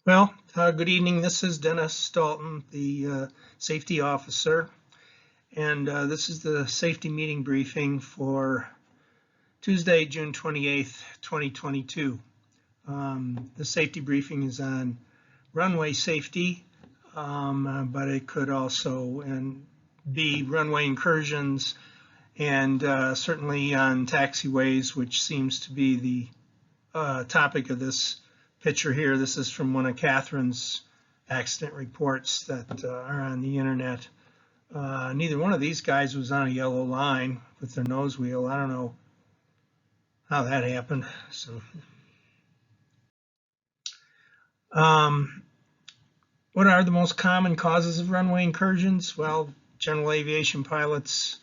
Good evening. This is Dennis Dalton, the safety officer, and this is the safety meeting briefing for Tuesday, June 28th, 2022. The safety briefing is on runway safety, but it could also be runway incursions and certainly on taxiways, which seems to be the topic of this picture here. This is from one of Catherine's accident reports that are on the internet. Neither one of these guys was on a yellow line with their nose wheel. I don't know how that happened. So, what are the most common causes of runway incursions? Well, general aviation pilots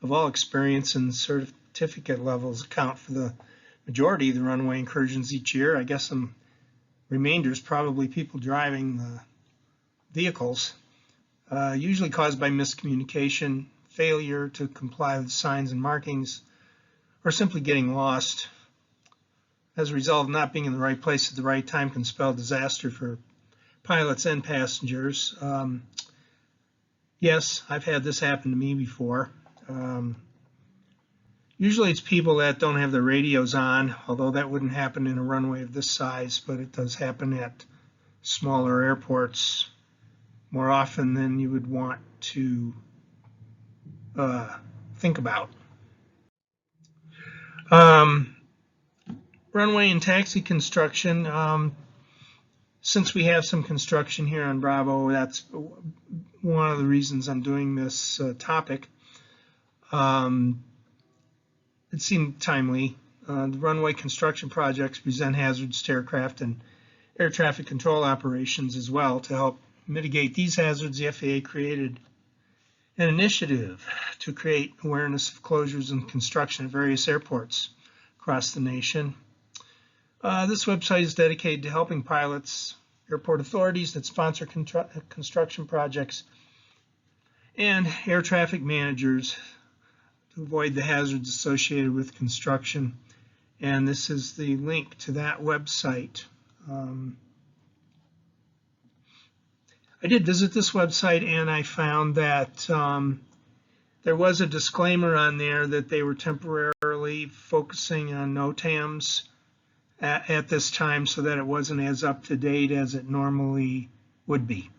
of all experience and certificate levels account for the majority of the runway incursions each year. I guess some remainder is probably people driving the vehicles, usually caused by miscommunication, failure to comply with signs and markings, or simply getting lost. As a result of not being in the right place at the right time can spell disaster for pilots and passengers. Yes, I've had this happen to me before. Usually it's people that don't have their radios on, although that wouldn't happen in a runway of this size, but it does happen at smaller airports more often than you would want to think about. Runway and taxi construction. Since we have some construction here on Bravo, that's one of the reasons I'm doing this topic. It seemed timely. The runway construction projects present hazards to aircraft and air traffic control operations as well. To help mitigate these hazards, the FAA created an initiative to create awareness of closures and construction at various airports across the nation. This website is dedicated to helping pilots, airport authorities that sponsor construction projects, and air traffic managers to avoid the hazards associated with construction. And this is the link to that website. I did visit this website and I found that there was a disclaimer on there that they were temporarily focusing on notams at this time so that it wasn't as up to date as it normally would be.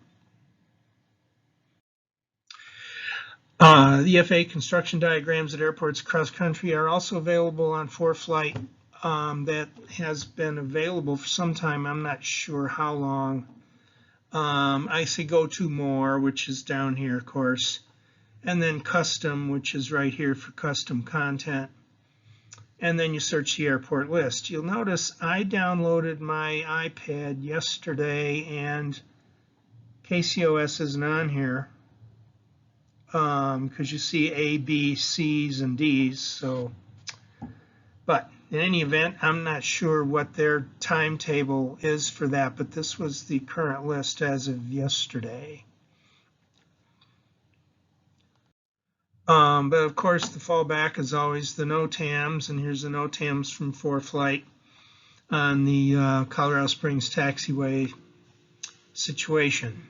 The FAA construction diagrams at airports across country are also available on 4Flight. That has been available for some time. I'm not sure how long. I see Go to More, which is down here, of course, and then Custom, which is right here for custom content. And then you search the airport list. You'll notice I downloaded my iPad yesterday, and KCOS isn't on here. Because you see A, B, C's, and D's. So, but in any event, I'm not sure what their timetable is for that, but this was the current list as of yesterday. But of course, the fallback is always the notams, and here's the notams from 4Flight on the Colorado Springs taxiway situation.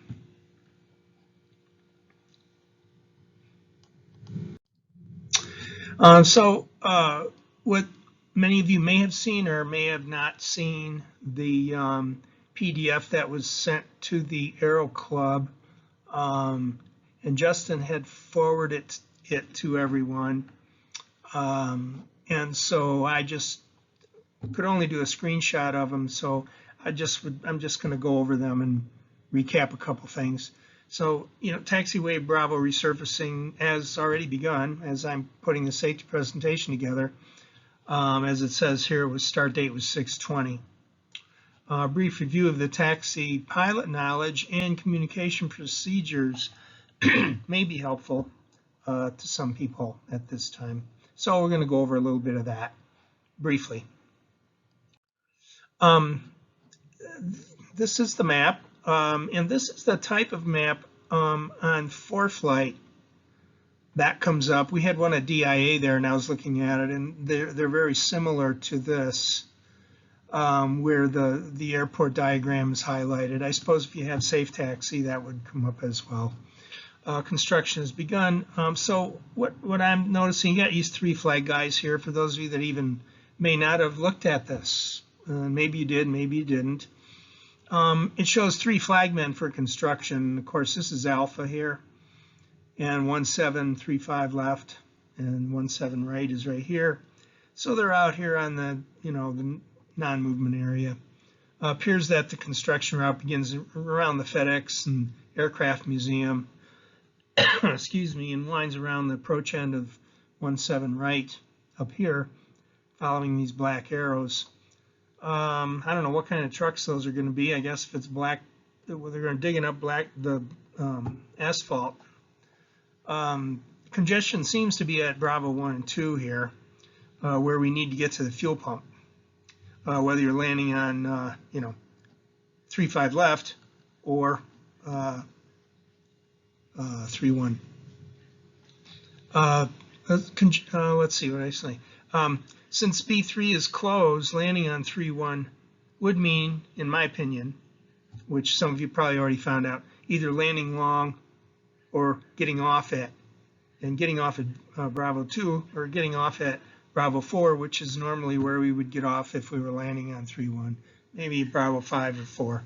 What many of you may have seen or may have not seen, the PDF that was sent to the Aero Club, and Justin had forwarded it to everyone, and so I just could only do a screenshot of them, so I'm just going to go over them and recap a couple things. So, taxiway Bravo resurfacing has already begun as I'm putting the safety presentation together. As it says here, start date was 6/20. A brief review of the taxi pilot knowledge and communication procedures may be helpful to some people at this time. So we're going to go over a little bit of that briefly. This is the map. And this is the type of map on 4Flight that comes up. We had one at DIA there, and I was looking at it, and they're very similar to this. where the airport diagram is highlighted. I suppose if you have safe taxi, that would come up as well. Construction has begun. So what I'm noticing, you got these 3 flag guys here for those of you that even may not have looked at this. Maybe you did, maybe you didn't. It shows 3 flagmen for construction. Of course, this is Alpha here, and 1735 left, and 17 right is right here. So they're out here on the the non-movement area. Appears that the construction route begins around the FedEx and Aircraft Museum, excuse me, and winds around the approach end of 17 right up here, following these black arrows. I don't know what kind of trucks those are going to be. I guess if it's black, they're going to digging up the asphalt. Congestion seems to be at Bravo 1 and 2 here, where we need to get to the fuel pump. Whether you're landing on 35 left or 31. Let's see what I say. Since B3 is closed, landing on 31 would mean, in my opinion, which some of you probably already found out, either landing long or getting off at Bravo 2, or getting off at Bravo 4, which is normally where we would get off if we were landing on 3-1, maybe Bravo 5 or 4.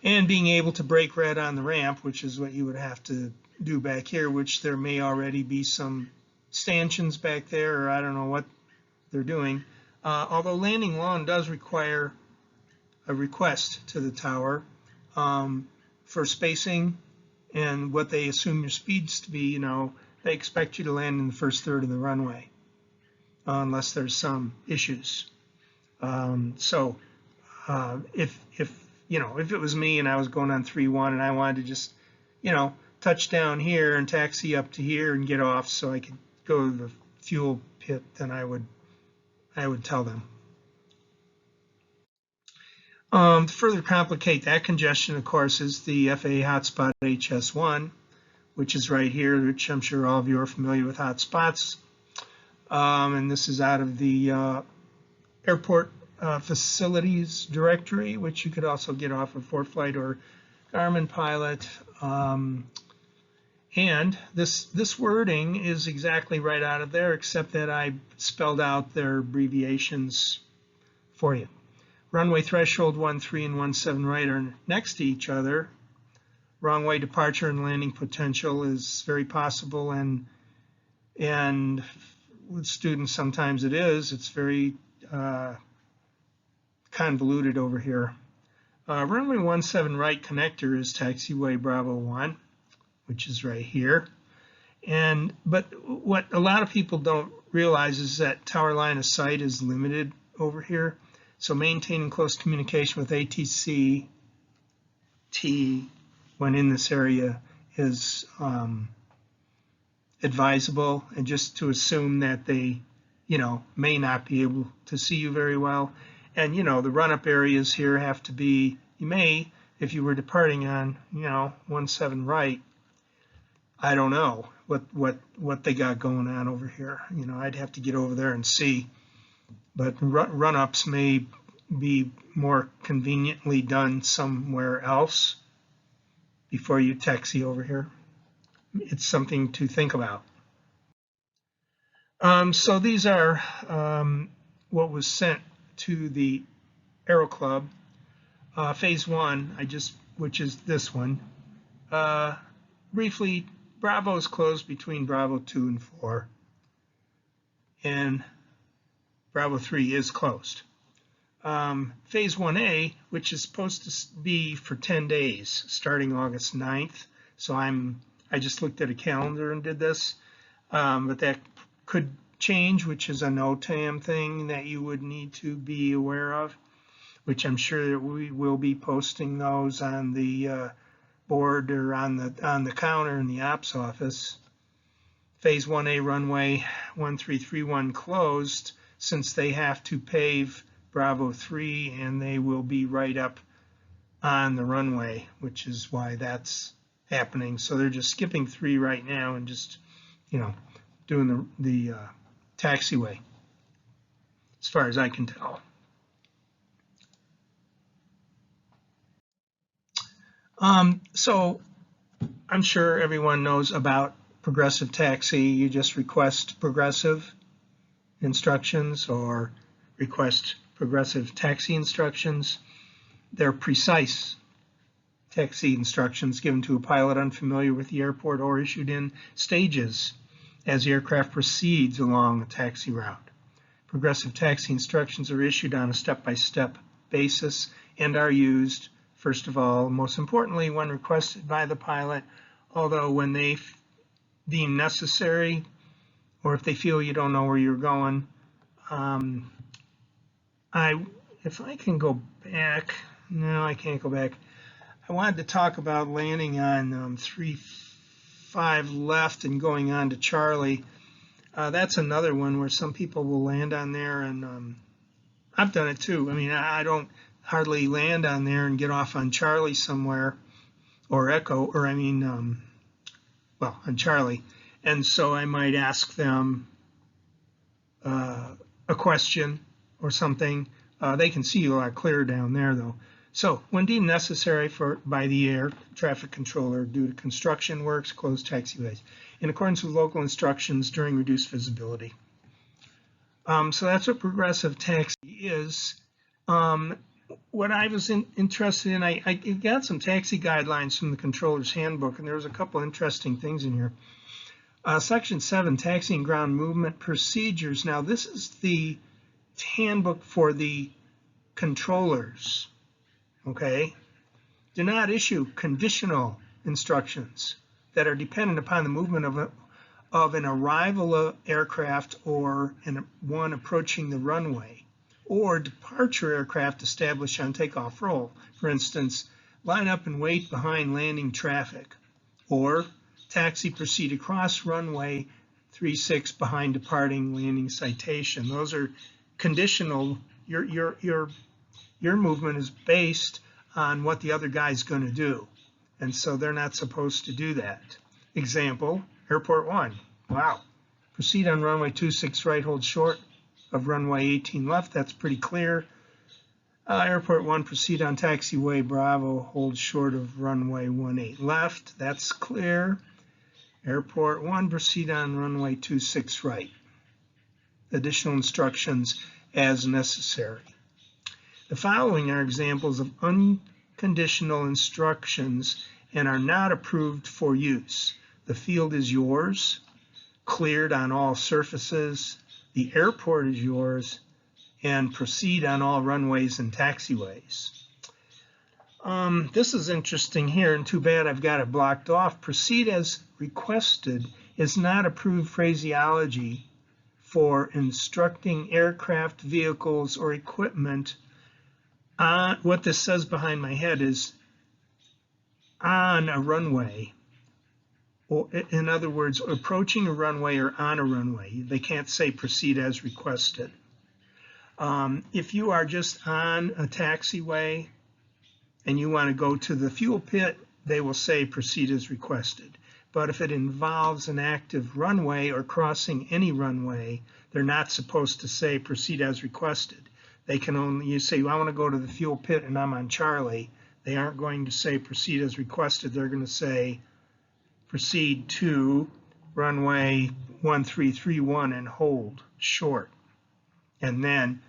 And being able to break red on the ramp, which is what you would have to do back here, which there may already be some stanchions back there, or I don't know what they're doing. Although landing long does require a request to the tower for spacing and what they assume your speeds to be. They expect you to land in the first third of the runway unless there's some issues. So if it was me and I was going on 3-1 and I wanted to just touch down here and taxi up to here and get off so I could go to the fuel pit, then I would tell them. To further complicate that congestion, of course, is the FAA hotspot HS1, which is right here, which I'm sure all of you are familiar with hotspots. And this is out of the airport facilities directory, which you could also get off of ForeFlight or Garmin Pilot. And this wording is exactly right out of there, except that I spelled out their abbreviations for you. Runway threshold 13 and 17 right are next to each other. Wrong way departure and landing potential is very possible, and with students sometimes it is. It's very convoluted over here. Runway 17 right connector is taxiway Bravo 1, which is right here. But what a lot of people don't realize is that tower line of sight is limited over here. So maintaining close communication with ATC T when in this area is advisable, and just to assume that they, may not be able to see you very well. And, the run-up areas here have to be, you may, if you were departing on, 17 right, I don't know what they got going on over here. I'd have to get over there and see. But run-ups may be more conveniently done somewhere else before you taxi over here. It's something to think about. So these are what was sent to the Aero Club. Phase 1, which is this one. Briefly, Bravo is closed between Bravo 2 and 4. And Bravo 3 is closed. Phase 1A, which is supposed to be for 10 days, starting August 9th. So I just looked at a calendar and did this, but that could change, which is a NOTAM thing that you would need to be aware of, which I'm sure that we will be posting those on the board or on the counter in the ops office. Phase 1A runway 1331 closed since they have to pave Bravo 3, and they will be right up on the runway, which is why that's happening. So they're just skipping 3 right now and just, doing the taxiway, as far as I can tell. So I'm sure everyone knows about progressive taxi. You just request progressive instructions or request progressive taxi instructions. They're precise taxi instructions given to a pilot unfamiliar with the airport or issued in stages as the aircraft proceeds along a taxi route. Progressive taxi instructions are issued on a step-by-step basis and are used, first of all, most importantly, when requested by the pilot, although when they deem necessary or if they feel you don't know where you're going. If I can go back, no, I can't go back. I wanted to talk about landing on 3-5 left and going on to Charlie. That's another one where some people will land on there, and I've done it too. I mean, I don't hardly land on there and get off on Charlie somewhere, or Echo, or I mean, well, on Charlie. And so I might ask them a question or something. They can see you a lot clearer down there, though. So, when deemed necessary by the air traffic controller due to construction works, closed taxiways, in accordance with local instructions during reduced visibility. So that's what progressive taxi is. What I was interested in, I got some taxi guidelines from the controller's handbook, and there was a couple interesting things in here. Section 7, taxi and ground movement procedures. Now, this is the handbook for the controllers. Okay, do not issue conditional instructions that are dependent upon the movement of an arrival aircraft or one approaching the runway, or departure aircraft established on takeoff roll. For instance, line up and wait behind landing traffic, or taxi proceed across runway 36 behind departing landing citation. Those are conditional. Your movement is based on what the other guy's going to do. And so they're not supposed to do that. Example, Airport 1. Wow. Proceed on runway 26 right, hold short of runway 18 left. That's pretty clear. Airport 1, proceed on taxiway Bravo, hold short of runway 18 left. That's clear. Airport 1, proceed on runway 26 right. Additional instructions as necessary. The following are examples of unconditional instructions and are not approved for use. The field is yours, cleared on all surfaces, the airport is yours, and proceed on all runways and taxiways. This is interesting here, and too bad I've got it blocked off. Proceed as requested is not approved phraseology for instructing aircraft, vehicles, or equipment. What this says behind my head is on a runway, or in other words, approaching a runway or on a runway. They can't say proceed as requested. If you are just on a taxiway and you want to go to the fuel pit, they will say proceed as requested. But if it involves an active runway or crossing any runway, they're not supposed to say proceed as requested. They can only, you say, well, I want to go to the fuel pit and I'm on Charlie. They aren't going to say proceed as requested. They're going to say proceed to runway 1331 and hold short. And then,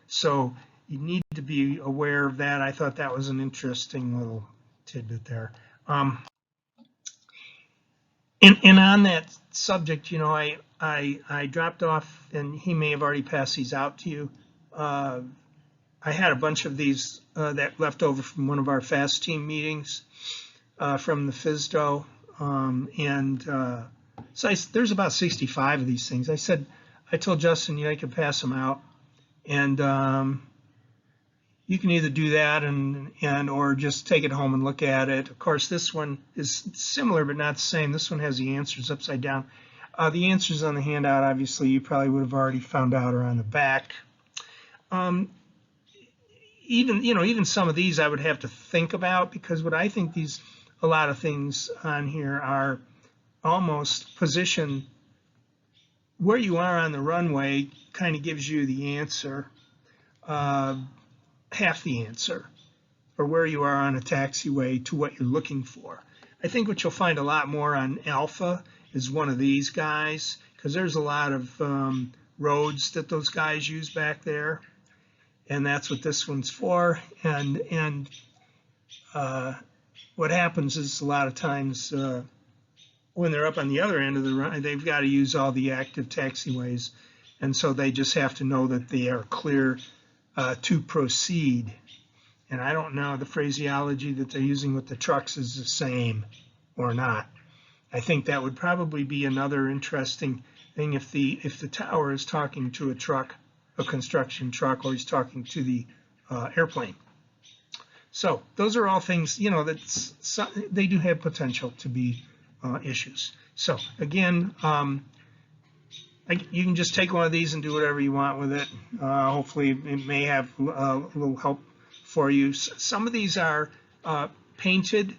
so you need to be aware of that. I thought that was an interesting little tidbit there. And on that subject, I dropped off, and he may have already passed these out to you. I had a bunch of these that left over from one of our FAST team meetings from the FSDO, so there's about 65 of these things. I told Justin, I could pass them out, and you can either do that or just take it home and look at it. Of course, this one is similar but not the same. This one has the answers upside down. The answers on the handout, obviously, you probably would have already found out are on the back. Even some of these I would have to think about, because what I think a lot of things on here are almost position where you are on the runway kind of gives you the answer, half the answer. or where you are on a taxiway to what you're looking for. I think what you'll find a lot more on Alpha is one of these guys, because there's a lot of roads that those guys use back there, and that's what this one's for. And what happens is a lot of times when they're up on the other end of the run, they've got to use all the active taxiways, and so they just have to know that they are clear to proceed. And I don't know, the phraseology that they're using with the trucks is the same or not. I think that would probably be another interesting thing if the tower is talking to a truck, a construction truck, or he's talking to the airplane. So those are all things, you know, that they do have potential to be issues. So again, you can just take one of these and do whatever you want with it. Hopefully it may have a little help for you. Some of these are painted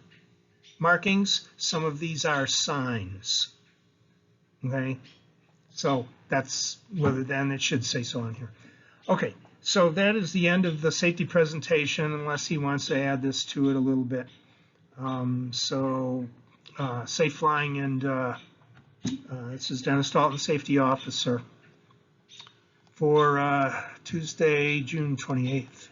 markings. Some of these are signs. Okay, so that's whether then it should say so on here. Okay, so that is the end of the safety presentation, unless he wants to add this to it a little bit. Safe flying, and this is Dennis Dalton, Safety Officer, for Tuesday, June 28th.